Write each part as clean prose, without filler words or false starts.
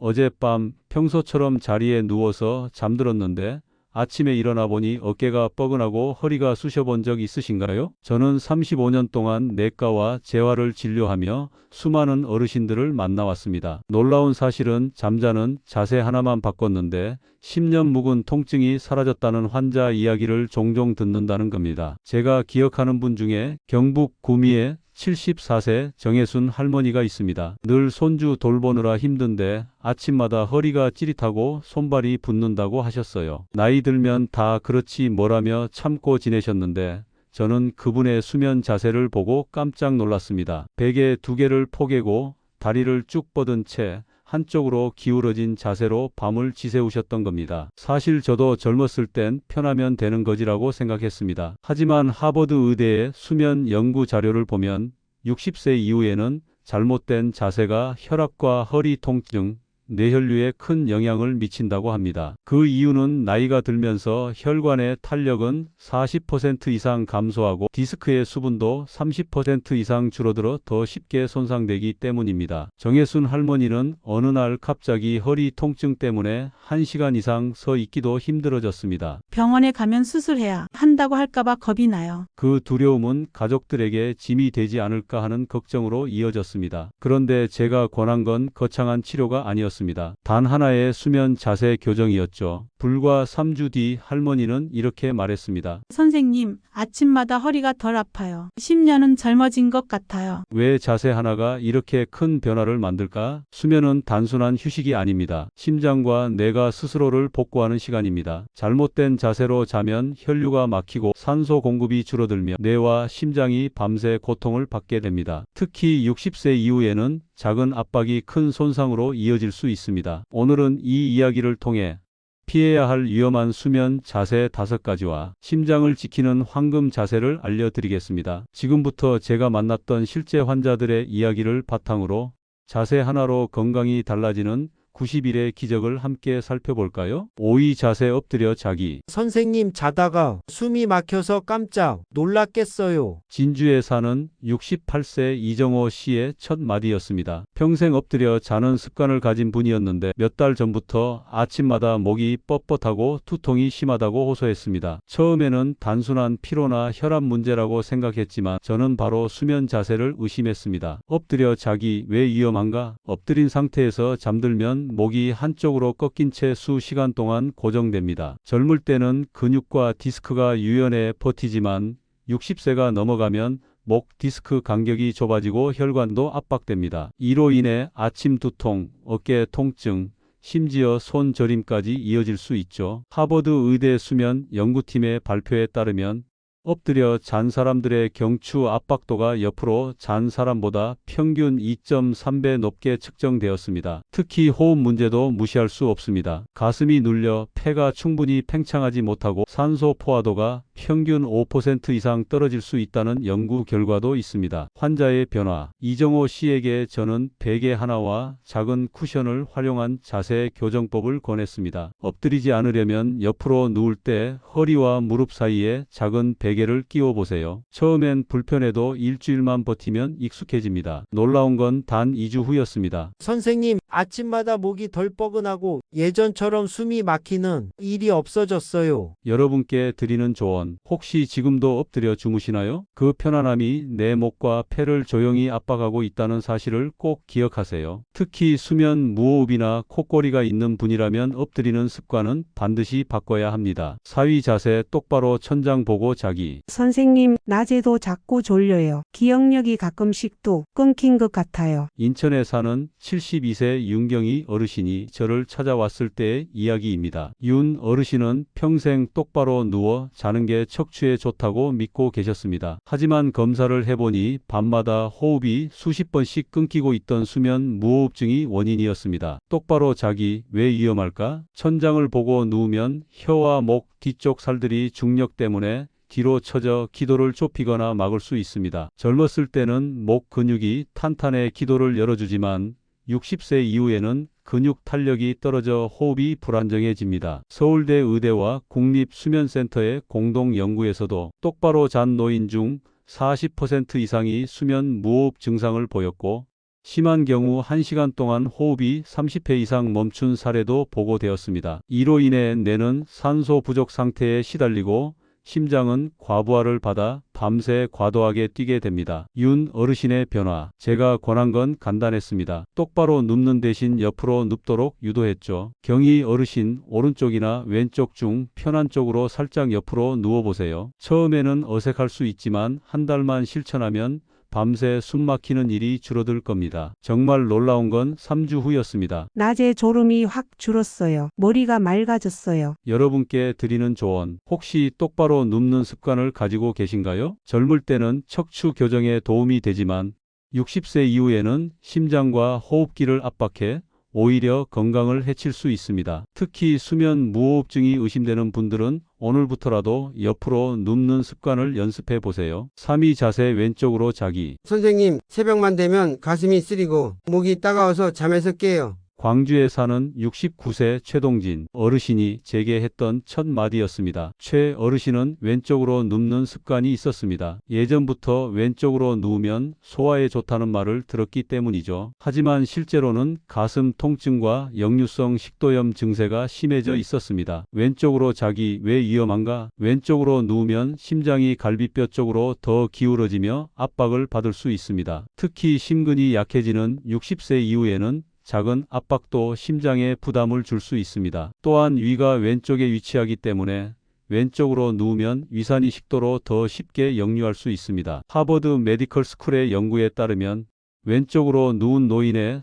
어젯밤 평소처럼 자리에 누워서 잠들었는데 아침에 일어나 보니 어깨가 뻐근하고 허리가 쑤셔본 적 있으신가요? 저는 35년 동안 내과와 재활을 진료하며 수많은 어르신들을 만나왔습니다. 놀라운 사실은 잠자는 자세 하나만 바꿨는데 10년 묵은 통증이 사라졌다는 환자 이야기를 종종 듣는다는 겁니다. 제가 기억하는 분 중에 경북 구미에 74세 정혜순 할머니가 있습니다. 늘 손주 돌보느라 힘든데 아침마다 허리가 찌릿하고 손발이 붓는다고 하셨어요. 나이 들면 다 그렇지 뭐라며 참고 지내셨는데 저는 그분의 수면 자세를 보고 깜짝 놀랐습니다. 베개 두 개를 포개고 다리를 쭉 뻗은 채 한쪽으로 기울어진 자세로 밤을 지새우셨던 겁니다. 사실 저도 젊었을 땐 편하면 되는 거지라고 생각했습니다. 하지만 하버드 의대의 수면 연구 자료를 보면 60세 이후에는 잘못된 자세가 혈압과 허리 통증, 뇌혈류에 큰 영향을 미친다고 합니다. 그 이유는 나이가 들면서 혈관의 탄력은 40% 이상 감소하고 디스크의 수분도 30% 이상 줄어들어 더 쉽게 손상되기 때문입니다. 정혜순 할머니는 어느 날 갑자기 허리 통증 때문에 1시간 이상 서 있기도 힘들어졌습니다. 병원에 가면 수술해야 한다고 할까봐 겁이 나요. 그 두려움은 가족들에게 짐이 되지 않을까 하는 걱정으로 이어졌습니다. 그런데 제가 권한 건 거창한 치료가 아니었습니다. 단 하나의 수면 자세 교정이었죠. 불과 3주 뒤 할머니는 이렇게 말했습니다. 선생님, 아침마다 허리가 덜 아파요. 10년은 젊어진 것 같아요. 왜 자세 하나가 이렇게 큰 변화를 만들까? 수면은 단순한 휴식이 아닙니다. 심장과 뇌가 스스로를 복구하는 시간입니다. 잘못된 자세로 자면 혈류가 막히고 산소 공급이 줄어들며 뇌와 심장이 밤새 고통을 받게 됩니다. 특히 60세 이후에는 작은 압박이 큰 손상으로 이어질 수 있습니다. 오늘은 이 이야기를 통해 피해야 할 위험한 수면 자세 5가지와 심장을 지키는 황금 자세를 알려드리겠습니다. 지금부터 제가 만났던 실제 환자들의 이야기를 바탕으로 자세 하나로 건강이 달라지는 90일의 기적을 함께 살펴볼까요? 5위 자세 엎드려 자기. 선생님, 자다가 숨이 막혀서 깜짝 놀랐겠어요. 진주에 사는 68세 이정호 씨의 첫 마디였습니다. 평생 엎드려 자는 습관을 가진 분이었는데 몇 달 전부터 아침마다 목이 뻣뻣하고 두통이 심하다고 호소했습니다. 처음에는 단순한 피로나 혈압 문제라고 생각했지만 저는 바로 수면 자세를 의심했습니다. 엎드려 자기 왜 위험한가? 엎드린 상태에서 잠들면 목이 한쪽으로 꺾인 채 수시간 동안 고정됩니다. 젊을 때는 근육과 디스크가 유연해 버티지만 60세가 넘어가면 목 디스크 간격이 좁아지고 혈관도 압박됩니다. 이로 인해 아침 두통, 어깨 통증, 심지어 손 저림까지 이어질 수 있죠. 하버드 의대 수면 연구팀의 발표에 따르면 엎드려 잔 사람들의 경추 압박도가 옆으로 잔 사람보다 평균 2.3배 높게 측정되었습니다. 특히 호흡 문제도 무시할 수 없습니다. 가슴이 눌려 폐가 충분히 팽창하지 못하고 산소 포화도가 평균 5% 이상 떨어질 수 있다는 연구 결과도 있습니다. 환자의 변화. 이정호 씨에게 저는 베개 하나와 작은 쿠션을 활용한 자세 교정법을 권했습니다. 엎드리지 않으려면 옆으로 누울 때 허리와 무릎 사이에 작은 베개를 끼워 보세요. 처음엔 불편해도 일주일만 버티면 익숙해집니다. 놀라운 건 단 2주 후였습니다. 선생님, 아침마다 목이 덜 뻐근하고 예전처럼 숨이 막히는 일이 없어졌어요. 여러분께 드리는 조언. 혹시 지금도 엎드려 주무시나요? 그 편안함이 내 목과 폐를 조용히 압박하고 있다는 사실을 꼭 기억하세요. 특히 수면 무호흡이나 콧골이가 있는 분이라면 엎드리는 습관은 반드시 바꿔야 합니다. 4위 자세 똑바로 천장 보고 자기. 선생님, 낮에도 자꾸 졸려요. 기억력이 가끔씩 또 끊긴 것 같아요. 인천에 사는 72세 윤경희 어르신이 저를 찾아왔을 때의 이야기입니다. 윤 어르신은 평생 똑바로 누워 자는 게 척추에 좋다고 믿고 계셨습니다. 하지만 검사를 해보니 밤마다 호흡이 수십 번씩 끊기고 있던 수면 무호흡증이 원인이었습니다. 똑바로 자기 왜 위험할까? 천장을 보고 누우면 혀와 목 뒤쪽 살들이 중력 때문에 뒤로 처져 기도를 좁히거나 막을 수 있습니다. 젊었을 때는 목 근육이 탄탄해 기도를 열어주지만 60세 이후에는 근육 탄력이 떨어져 호흡이 불안정해집니다. 서울대 의대와 국립수면센터의 공동 연구에서도 똑바로 잔 노인 중 40% 이상이 수면 무호흡 증상을 보였고 심한 경우 1시간 동안 호흡이 30회 이상 멈춘 사례도 보고되었습니다. 이로 인해 뇌는 산소 부족 상태에 시달리고 심장은 과부하를 받아 밤새 과도하게 뛰게 됩니다. 윤 어르신의 변화. 제가 권한 건 간단했습니다. 똑바로 눕는 대신 옆으로 눕도록 유도했죠. 경희 어르신 오른쪽이나 왼쪽 중 편한 쪽으로 살짝 옆으로 누워보세요. 처음에는 어색할 수 있지만 한 달만 실천하면 밤새 숨 막히는 일이 줄어들 겁니다. 정말 놀라운 건 3주 후였습니다. 낮에 졸음이 확 줄었어요. 머리가 맑아졌어요. 여러분께 드리는 조언. 혹시 똑바로 눕는 습관을 가지고 계신가요? 젊을 때는 척추 교정에 도움이 되지만 60세 이후에는 심장과 호흡기를 압박해 오히려 건강을 해칠 수 있습니다. 특히 수면 무호흡증이 의심되는 분들은 오늘부터라도 옆으로 눕는 습관을 연습해 보세요. 3위 자세 왼쪽으로 자기. 선생님, 새벽만 되면 가슴이 쓰리고 목이 따가워서 잠에서 깨요. 광주에 사는 69세 최동진 어르신이 제게 했던 첫 마디였습니다. 최 어르신은 왼쪽으로 눕는 습관이 있었습니다. 예전부터 왼쪽으로 누우면 소화에 좋다는 말을 들었기 때문이죠. 하지만 실제로는 가슴 통증과 역류성 식도염 증세가 심해져 있었습니다. 왼쪽으로 자기 왜 위험한가? 왼쪽으로 누우면 심장이 갈비뼈 쪽으로 더 기울어지며 압박을 받을 수 있습니다. 특히 심근이 약해지는 60세 이후에는 작은 압박도 심장에 부담을 줄 수 있습니다. 또한 위가 왼쪽에 위치하기 때문에 왼쪽으로 누우면 위산이 식도로 더 쉽게 역류할 수 있습니다. 하버드 메디컬 스쿨의 연구에 따르면 왼쪽으로 누운 노인의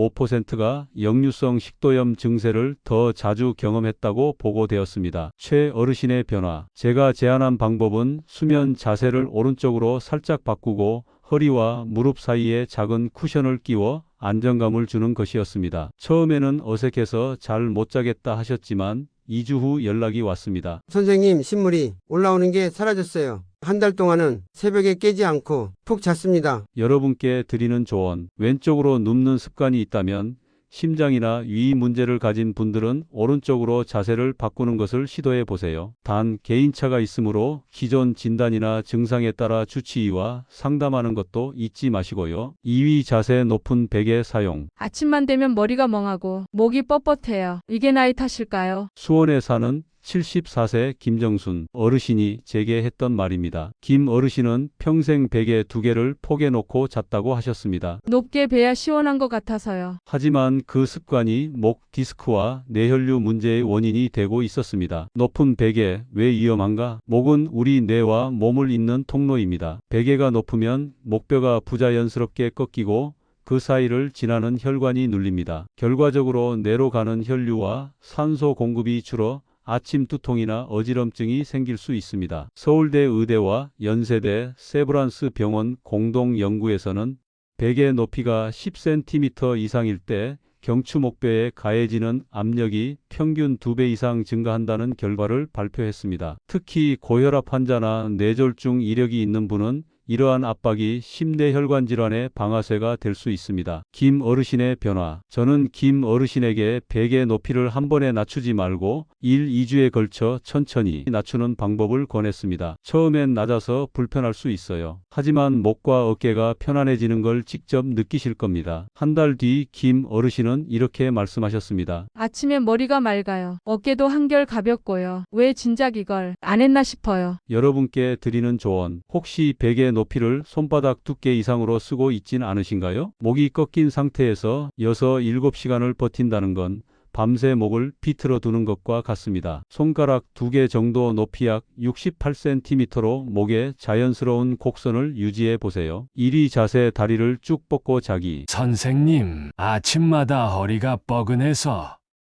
35%가 역류성 식도염 증세를 더 자주 경험했다고 보고되었습니다. 최 어르신의 변화. 제가 제안한 방법은 수면 자세를 오른쪽으로 살짝 바꾸고 허리와 무릎 사이에 작은 쿠션을 끼워 안정감을 주는 것이었습니다. 처음에는 어색해서 잘 못 자겠다 하셨지만 2주 후 연락이 왔습니다. 선생님, 신물이 올라오는 게 사라졌어요. 한 달 동안은 새벽에 깨지 않고 푹 잤습니다. 여러분께 드리는 조언. 왼쪽으로 눕는 습관이 있다면 심장이나 위 문제를 가진 분들은 오른쪽으로 자세를 바꾸는 것을 시도해 보세요. 단 개인차가 있으므로 기존 진단이나 증상에 따라 주치의와 상담하는 것도 잊지 마시고요. 2위 자세 높은 베개 사용. 아침만 되면 머리가 멍하고 목이 뻣뻣해요. 이게 나이 탓일까요? 수원에 사는 74세 김정순 어르신이 제게 했던 말입니다. 김 어르신은 평생 베개 2개를 폭에 놓고 잤다고 하셨습니다. 높게 베야 시원한 것 같아서요. 하지만 그 습관이 목 디스크와 뇌혈류 문제의 원인이 되고 있었습니다. 높은 베개 왜 위험한가? 목은 우리 뇌와 몸을 잇는 통로입니다. 베개가 높으면 목뼈가 부자연스럽게 꺾이고 그 사이를 지나는 혈관이 눌립니다. 결과적으로 뇌로 가는 혈류와 산소 공급이 줄어 아침 두통이나 어지럼증이 생길 수 있습니다. 서울대 의대와 연세대 세브란스 병원 공동 연구에서는 베개 높이가 10cm 이상일 때 경추 목뼈에 가해지는 압력이 평균 2배 이상 증가한다는 결과를 발표했습니다. 특히 고혈압 환자나 뇌졸중 이력이 있는 분은 이러한 압박이 심뇌혈관 질환의 방아쇠가 될 수 있습니다. 김 어르신의 변화. 저는 김 어르신에게 베개 높이를 한 번에 낮추지 말고 2주에 걸쳐 천천히 낮추는 방법을 권했습니다. 처음엔 낮아서 불편할 수 있어요. 하지만 목과 어깨가 편안해지는 걸 직접 느끼실 겁니다. 한 달 뒤 김 어르신은 이렇게 말씀하셨습니다. 아침에 머리가 맑아요. 어깨도 한결 가볍고요. 왜 진작 이걸 안 했나 싶어요. 여러분께 드리는 조언. 혹시 베개 높이를 손바닥 두께 이상으로 쓰고 있진 않으신가요? 목이 꺾인 상태에서 6-7시간을 버틴다는 건 밤새 목을 비틀어 두는 것과 같습니다. 손가락 2개 정도 높이 약 68cm로 목에 자연스러운 곡선을 유지해 보세요. 1위 자세 다리를 쭉 뻗고 자기. 선생님, 아침마다 허리가 뻐근해서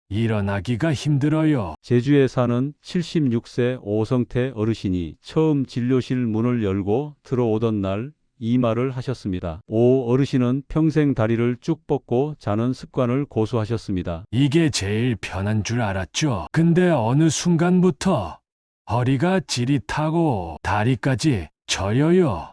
일어나기가 힘들어요. 제주에 사는 76세 오성태 어르신이 처음 진료실 문을 열고 들어오던 날 이 말을 하셨습니다. 오 어르신은 평생 다리를 쭉 뻗고 자는 습관을 고수하셨습니다. 이게 제일 편한 줄 알았죠. 근데 어느 순간부터 허리가 지릿하고 다리까지 저려요.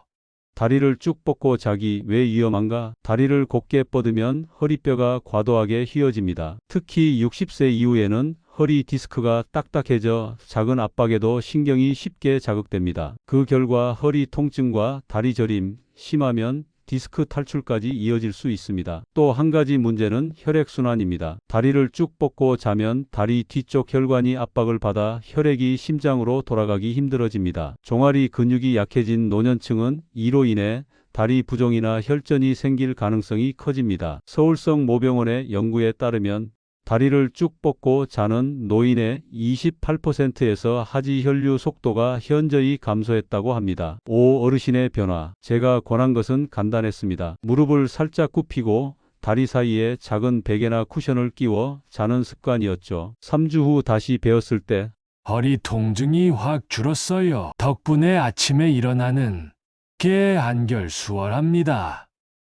다리를 쭉 뻗고 자기 왜 위험한가? 다리를 곧게 뻗으면 허리뼈가 과도하게 휘어집니다. 특히 60세 이후에는 허리 디스크가 딱딱해져 작은 압박에도 신경이 쉽게 자극됩니다. 그 결과 허리 통증과 다리 저림, 심하면 디스크 탈출까지 이어질 수 있습니다. 또 한 가지 문제는 혈액순환입니다. 다리를 쭉 뻗고 자면 다리 뒤쪽 혈관이 압박을 받아 혈액이 심장으로 돌아가기 힘들어집니다. 종아리 근육이 약해진 노년층은 이로 인해 다리 부종이나 혈전이 생길 가능성이 커집니다. 서울성 모병원의 연구에 따르면 다리를 쭉 뻗고 자는 노인의 28%에서 하지 혈류 속도가 현저히 감소했다고 합니다. 5. 어르신의 변화. 제가 권한 것은 간단했습니다. 무릎을 살짝 굽히고 다리 사이에 작은 베개나 쿠션을 끼워 자는 습관이었죠. 3주 후 다시 배웠을 때 허리 통증이 확 줄었어요. 덕분에 아침에 일어나는 게 한결 수월합니다.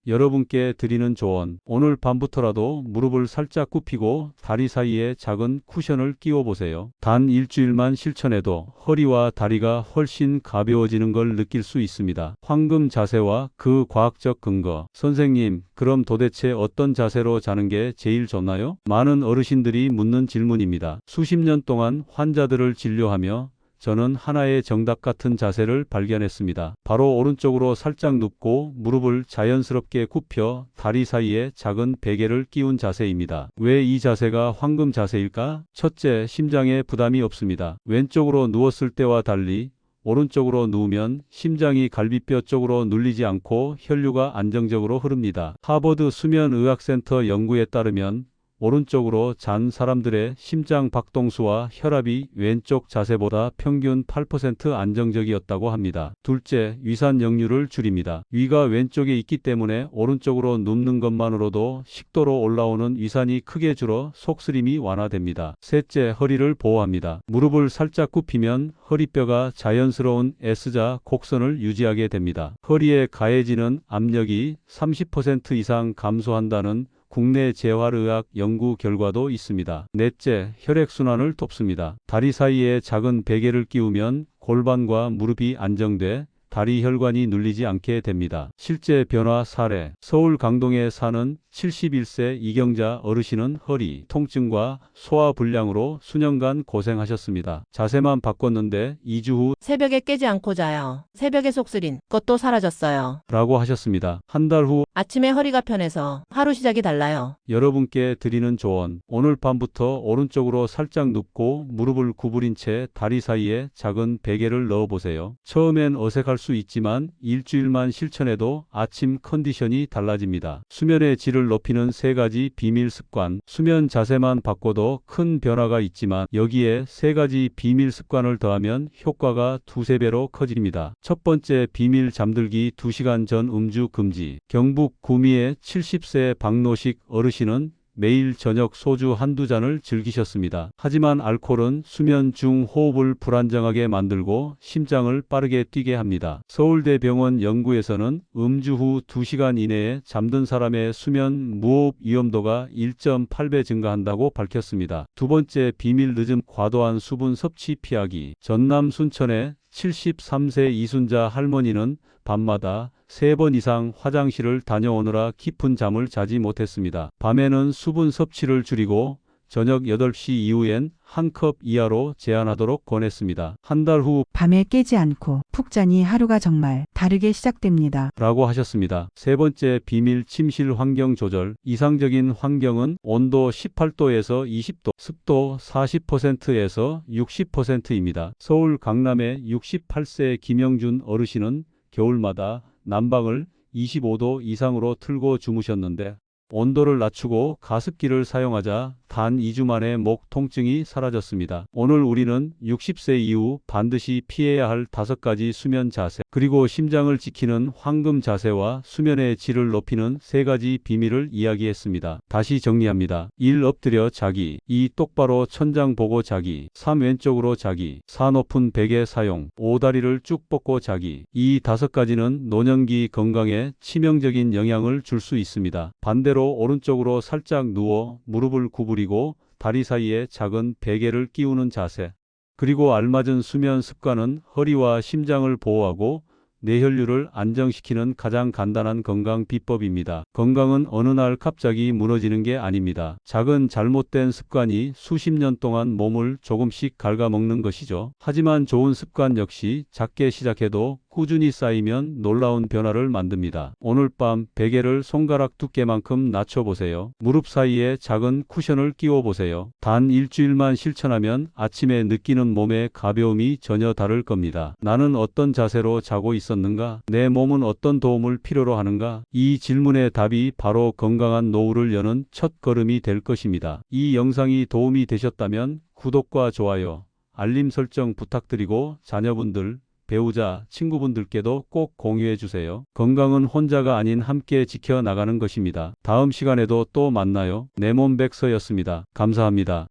여러분께 드리는 조언. 오늘 밤부터라도 무릎을 살짝 굽히고 다리 사이에 작은 쿠션을 끼워 보세요. 단 일주일만 실천해도 허리와 다리가 훨씬 가벼워지는 걸 느낄 수 있습니다. 황금 자세와 그 과학적 근거. 선생님, 그럼 도대체 어떤 자세로 자는 게 제일 좋나요? 많은 어르신들이 묻는 질문입니다. 수십 년 동안 환자들을 진료하며 저는 하나의 정답 같은 자세를 발견했습니다. 바로 오른쪽으로 살짝 눕고 무릎을 자연스럽게 굽혀 다리 사이에 작은 베개를 끼운 자세입니다. 왜 이 자세가 황금 자세일까? 첫째, 심장에 부담이 없습니다. 왼쪽으로 누웠을 때와 달리 오른쪽으로 누우면 심장이 갈비뼈 쪽으로 눌리지 않고 혈류가 안정적으로 흐릅니다. 하버드 수면의학센터 연구에 따르면 오른쪽으로 잔 사람들의 심장 박동수와 혈압이 왼쪽 자세보다 평균 8% 안정적이었다고 합니다. 둘째, 위산 역류를 줄입니다. 위가 왼쪽에 있기 때문에 오른쪽으로 눕는 것만으로도 식도로 올라오는 위산이 크게 줄어 속쓰림이 완화됩니다. 셋째, 허리를 보호합니다. 무릎을 살짝 굽히면 허리뼈가 자연스러운 S자 곡선을 유지하게 됩니다. 허리에 가해지는 압력이 30% 이상 감소한다는 국내 재활의학 연구 결과도 있습니다. 넷째, 혈액순환을 돕습니다. 다리 사이에 작은 베개를 끼우면 골반과 무릎이 안정돼 다리 혈관이 눌리지 않게 됩니다. 실제 변화 사례. 서울 강동에 사는 71세 이경자 어르신은 허리 통증과 소화불량으로 수년간 고생하셨습니다. 자세만 바꿨는데 2주 후 새벽에 깨지 않고 자요. 새벽에 속쓰린 것도 사라졌어요. 라고 하셨습니다. 한 달 후 아침에 허리가 편해서 하루 시작이 달라요. 여러분께 드리는 조언. 오늘 밤부터 오른쪽으로 살짝 눕고 무릎을 구부린 채 다리 사이에 작은 베개를 넣어보세요. 처음엔 어색할 수 있지만 일주일만 실천해도 아침 컨디션이 달라집니다. 수면의 질을 높이는 3가지 비밀 습관. 수면 자세만 바꿔도 큰 변화가 있지만 여기에 3가지 비밀 습관을 더하면 효과가 2~3배로 커집니다. 첫 번째 비밀, 잠들기 2시간 전 음주 금지. 경북 구미의 70세 박노식 어르신은 매일 저녁 소주 한두 잔을 즐기셨습니다. 하지만 알코올은 수면 중 호흡을 불안정하게 만들고 심장을 빠르게 뛰게 합니다. 서울대병원 연구에서는 음주 후 2시간 이내에 잠든 사람의 수면 무호흡 위험도가 1.8배 증가한다고 밝혔습니다. 두 번째 비밀, 늦은 과도한 수분 섭취 피하기. 전남 순천의 73세 이순자 할머니는 밤마다 3번 이상 화장실을 다녀오느라 깊은 잠을 자지 못했습니다. 밤에는 수분 섭취를 줄이고 저녁 8시 이후엔 1컵 이하로 제한하도록 권했습니다. 한 달 후 밤에 깨지 않고 푹 자니 하루가 정말 다르게 시작됩니다. 라고 하셨습니다. 세 번째 비밀, 침실 환경 조절. 이상적인 환경은 온도 18도에서 20도, 습도 40%에서 60%입니다. 서울 강남의 68세 김영준 어르신은 겨울마다 난방을 25도 이상으로 틀고 주무셨는데 온도를 낮추고 가습기를 사용하자 단 2주 만에 목 통증이 사라졌습니다. 오늘 우리는 60세 이후 반드시 피해야 할 5가지 수면 자세, 그리고 심장을 지키는 황금 자세와 수면의 질을 높이는 3가지 비밀을 이야기했습니다. 다시 정리합니다. 1. 엎드려 자기. 2. 똑바로 천장 보고 자기. 3. 왼쪽으로 자기. 4. 높은 베개 사용. 5. 다리를 쭉 뻗고 자기. 이 5가지는 노년기 건강에 치명적인 영향을 줄 수 있습니다. 반대로 오른쪽으로 살짝 누워 무릎을 구부리고 다리 사이에 작은 베개를 끼우는 자세, 그리고 알맞은 수면 습관은 허리와 심장을 보호하고 뇌혈류를 안정시키는 가장 간단한 건강 비법입니다. 건강은 어느 날 갑자기 무너지는 게 아닙니다. 작은 잘못된 습관이 수십 년 동안 몸을 조금씩 갉아먹는 것이죠. 하지만 좋은 습관 역시 작게 시작해도 꾸준히 쌓이면 놀라운 변화를 만듭니다. 오늘 밤 베개를 손가락 두께만큼 낮춰보세요. 무릎 사이에 작은 쿠션을 끼워보세요. 단 일주일만 실천하면 아침에 느끼는 몸의 가벼움이 전혀 다를 겁니다. 나는 어떤 자세로 자고 있었는가? 내 몸은 어떤 도움을 필요로 하는가? 이 질문의 답이 바로 건강한 노후를 여는 첫 걸음이 될 것입니다. 이 영상이 도움이 되셨다면 구독과 좋아요, 알림 설정 부탁드리고 자녀분들, 배우자, 친구분들께도 꼭 공유해 주세요. 건강은 혼자가 아닌 함께 지켜나가는 것입니다. 다음 시간에도 또 만나요. 내 몸 백서였습니다. 감사합니다.